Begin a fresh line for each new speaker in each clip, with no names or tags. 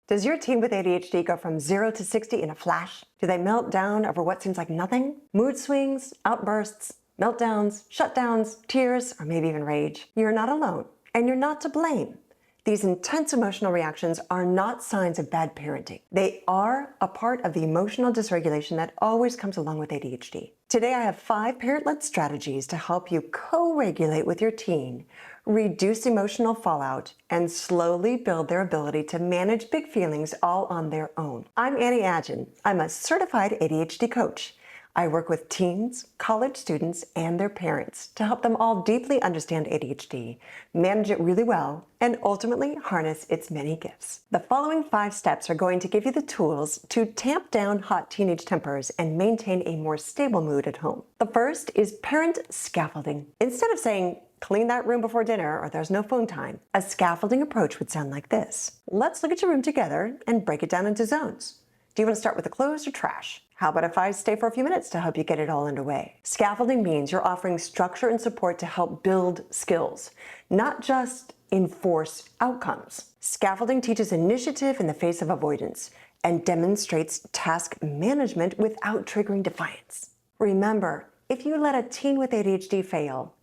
Does your teen with ADHD go from 0 to 60 in a flash? Do they melt down over what seems like nothing? Mood swings, outbursts, meltdowns, shutdowns, tears, or maybe even rage? You're not alone, and you're not to blame. These intense emotional reactions are not signs of bad parenting. They are a part of the emotional dysregulation that always comes along with ADHD. Today, I have 5 parent-led strategies to help you co-regulate with your teen, reduce emotional fallout, and slowly build their ability to manage big feelings all on their own. I'm Annie Adjen. I'm a certified ADHD coach. I work with teens, college students, and their parents to help them all deeply understand ADHD, manage it really well, and ultimately harness its many gifts. The following 5 steps are going to give you the tools to tamp down hot teenage tempers and maintain a more stable mood at home. The first is parent scaffolding. Instead of saying, clean that room before dinner or there's no phone time, a scaffolding approach would sound like this. Let's look at your room together and break it down into zones. Do you want to start with the clothes or trash? How about if I stay for a few minutes to help you get it all underway? Scaffolding means you're offering structure and support to help build skills, not just enforce outcomes. Scaffolding teaches initiative in the face of avoidance and demonstrates task management without triggering defiance. Remember, if you let a teen with ADHD fail,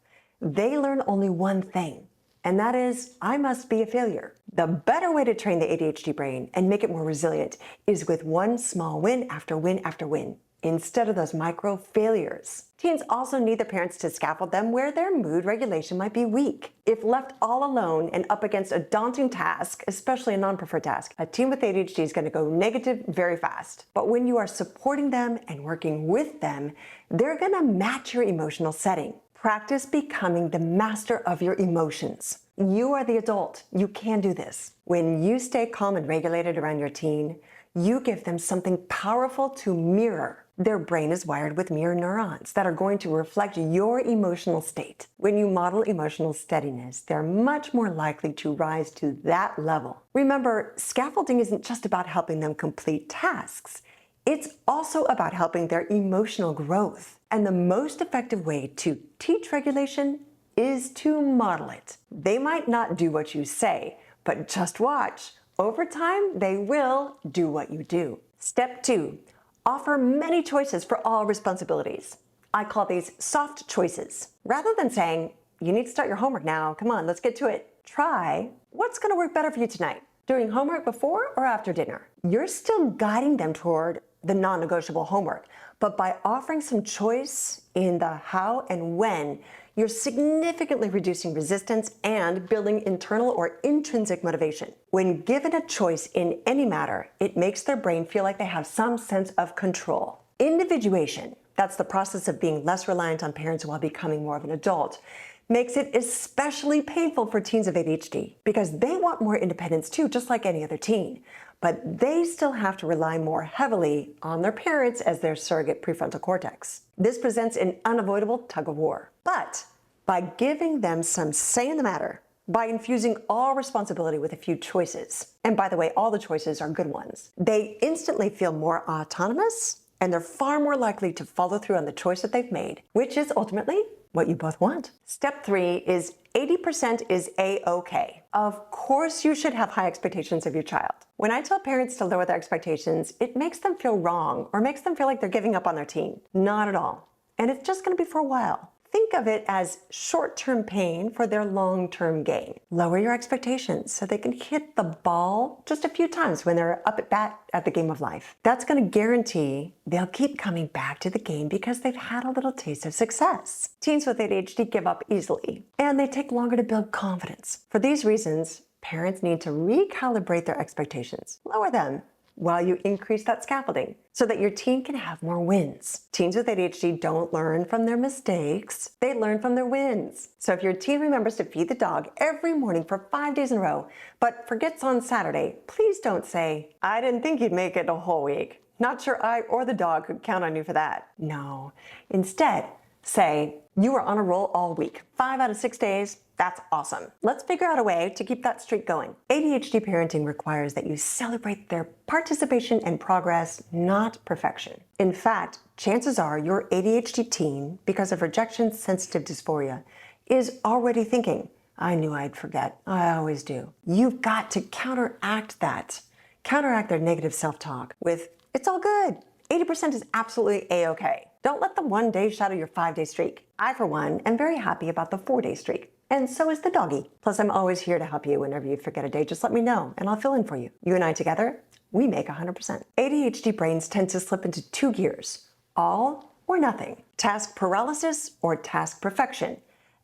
they learn only one thing, and that is, I must be a failure. The better way to train the ADHD brain and make it more resilient is with one small win after win after win, instead of those micro failures. Teens also need their parents to scaffold them where their mood regulation might be weak. If left all alone and up against a daunting task, especially a non-preferred task, a teen with ADHD is going to go negative very fast. But when you are supporting them and working with them, they're going to match your emotional setting. Practice becoming the master of your emotions. You are the adult. You can do this. When you stay calm and regulated around your teen, you give them something powerful to mirror. Their brain is wired with mirror neurons that are going to reflect your emotional state. When you model emotional steadiness, they're much more likely to rise to that level. Remember, scaffolding isn't just about helping them complete tasks. It's also about helping their emotional growth. And the most effective way to teach regulation is to model it. They might not do what you say, but just watch. Over time, they will do what you do. Step 2, offer many choices for all responsibilities. I call these soft choices. Rather than saying, you need to start your homework now, come on, let's get to it. Try, what's gonna work better for you tonight? Doing homework before or after dinner? You're still guiding them toward the non-negotiable homework, but by offering some choice in the how and when, you're significantly reducing resistance and building internal or intrinsic motivation. When given a choice in any matter, it makes their brain feel like they have some sense of control. Individuation, that's the process of being less reliant on parents while becoming more of an adult, makes it especially painful for teens of ADHD because they want more independence too, just like any other teen. But they still have to rely more heavily on their parents as their surrogate prefrontal cortex. This presents an unavoidable tug of war. But by giving them some say in the matter, by infusing all responsibility with a few choices, and by the way, all the choices are good ones, they instantly feel more autonomous and they're far more likely to follow through on the choice that they've made, which is ultimately what you both want. Step 3 is 80% is A-okay. Of course, you should have high expectations of your child. When I tell parents to lower their expectations, it makes them feel wrong or makes them feel like they're giving up on their teen. Not at all. And it's just gonna be for a while. Think of it as short-term pain for their long-term gain. Lower your expectations so they can hit the ball just a few times when they're up at bat at the game of life. That's going to guarantee they'll keep coming back to the game because they've had a little taste of success. Teens with ADHD give up easily, and they take longer to build confidence. For these reasons, parents need to recalibrate their expectations. Lower them while you increase that scaffolding so that your teen can have more wins. Teens with ADHD don't learn from their mistakes, they learn from their wins. So if your teen remembers to feed the dog every morning for 5 days in a row, but forgets on Saturday, please don't say, I didn't think you'd make it a whole week. Not sure I or the dog could count on you for that. No. Instead, say, you were on a roll all week. 5 out of 6 days, that's awesome. Let's figure out a way to keep that streak going. ADHD parenting requires that you celebrate their participation and progress, not perfection. In fact, chances are your ADHD teen, because of rejection-sensitive dysphoria, is already thinking, I knew I'd forget. I always do. You've got to counteract that. Counteract their negative self-talk with, "It's all good. 80% is absolutely a-okay." Don't let the one day shadow your 5-day streak. I, for one, am very happy about the 4-day streak. And so is the doggy. Plus, I'm always here to help you whenever you forget a day. Just let me know, and I'll fill in for you. You and I together, we make 100%. ADHD brains tend to slip into 2 gears, all or nothing, task paralysis or task perfection,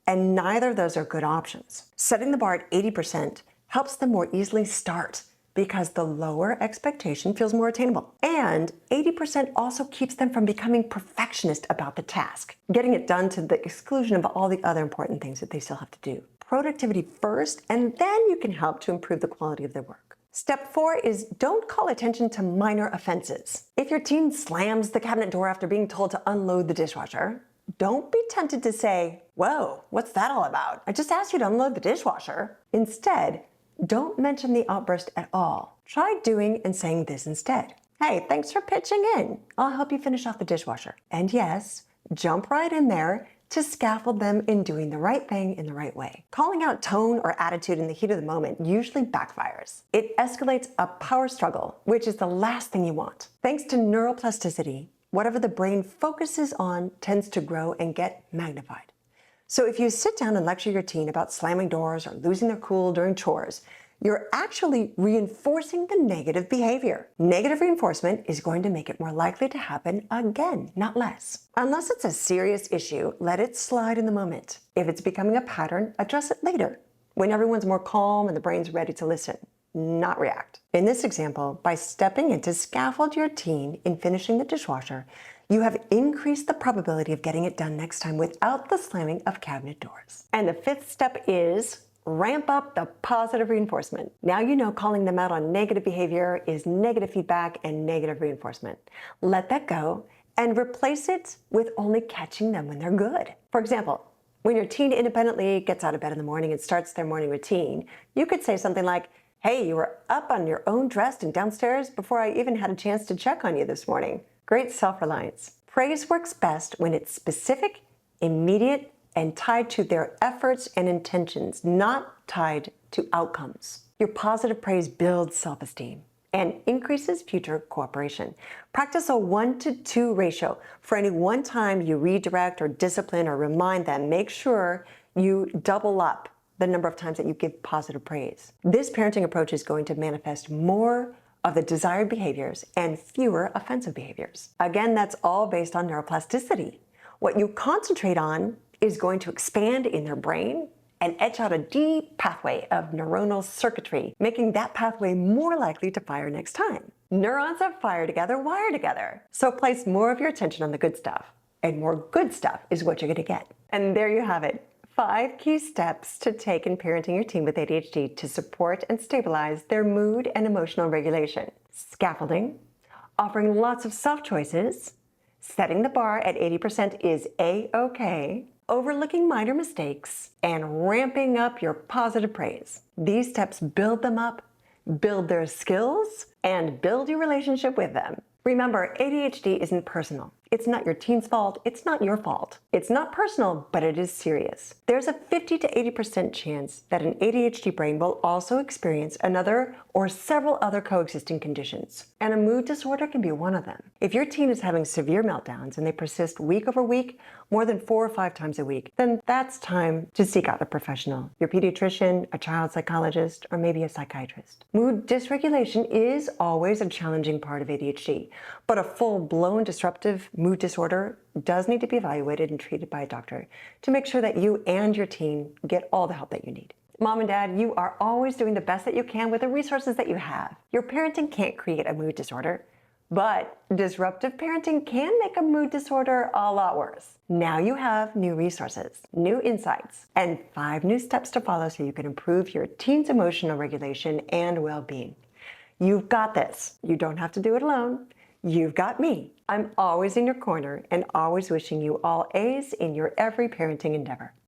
and neither of those are good options. Setting the bar at 80% helps them more easily start because the lower expectation feels more attainable. And 80% also keeps them from becoming perfectionist about the task, getting it done to the exclusion of all the other important things that they still have to do. Productivity first, and then you can help to improve the quality of their work. Step 4 is don't call attention to minor offenses. If your teen slams the cabinet door after being told to unload the dishwasher, don't be tempted to say, "Whoa, what's that all about? I just asked you to unload the dishwasher." Instead, don't mention the outburst at all. Try doing and saying this instead. "Hey, thanks for pitching in. I'll help you finish off the dishwasher." And yes, jump right in there to scaffold them in doing the right thing in the right way. Calling out tone or attitude in the heat of the moment usually backfires. It escalates a power struggle, which is the last thing you want. Thanks to neuroplasticity, whatever the brain focuses on tends to grow and get magnified. So if you sit down and lecture your teen about slamming doors or losing their cool during chores, you're actually reinforcing the negative behavior. Negative reinforcement is going to make it more likely to happen again, not less. Unless it's a serious issue, let it slide in the moment. If it's becoming a pattern, address it later, when everyone's more calm and the brain's ready to listen, not react. In this example, by stepping in to scaffold your teen in finishing the dishwasher, you have increased the probability of getting it done next time without the slamming of cabinet doors. And the 5th step is ramp up the positive reinforcement. Now you know calling them out on negative behavior is negative feedback and negative reinforcement. Let that go and replace it with only catching them when they're good. For example, when your teen independently gets out of bed in the morning and starts their morning routine, you could say something like, "Hey, you were up on your own, dressed and downstairs before I even had a chance to check on you this morning." Great self-reliance. Praise works best when it's specific, immediate, and tied to their efforts and intentions, not tied to outcomes. Your positive praise builds self-esteem and increases future cooperation. Practice a 1-to-2 ratio. For any one time you redirect or discipline or remind them, make sure you double up the number of times that you give positive praise. This parenting approach is going to manifest more of the desired behaviors and fewer offensive behaviors. Again, that's all based on neuroplasticity. What you concentrate on is going to expand in their brain and etch out a deep pathway of neuronal circuitry, making that pathway more likely to fire next time. Neurons that fire together wire together. So place more of your attention on the good stuff, and more good stuff is what you're going to get. And there you have it. 5 key steps to take in parenting your teen with ADHD to support and stabilize their mood and emotional regulation. Scaffolding, offering lots of self-choices, setting the bar at 80% is a-okay, overlooking minor mistakes, and ramping up your positive praise. These steps build them up, build their skills, and build your relationship with them. Remember, ADHD isn't personal. It's not your teen's fault. It's not your fault. It's not personal, but it is serious. There's a 50 to 80% chance that an ADHD brain will also experience another or several other coexisting conditions, and a mood disorder can be one of them. If your teen is having severe meltdowns and they persist week over week, more than 4 or 5 times a week, then that's time to seek out a professional, your pediatrician, a child psychologist, or maybe a psychiatrist. Mood dysregulation is always a challenging part of ADHD, but a full-blown disruptive mood disorder does need to be evaluated and treated by a doctor to make sure that you and your teen get all the help that you need. Mom and Dad, you are always doing the best that you can with the resources that you have. Your parenting can't create a mood disorder, but disruptive parenting can make a mood disorder a lot worse. Now you have new resources, new insights, and 5 new steps to follow so you can improve your teen's emotional regulation and well-being. You've got this. You don't have to do it alone. You've got me. I'm always in your corner and always wishing you all A's in your every parenting endeavor.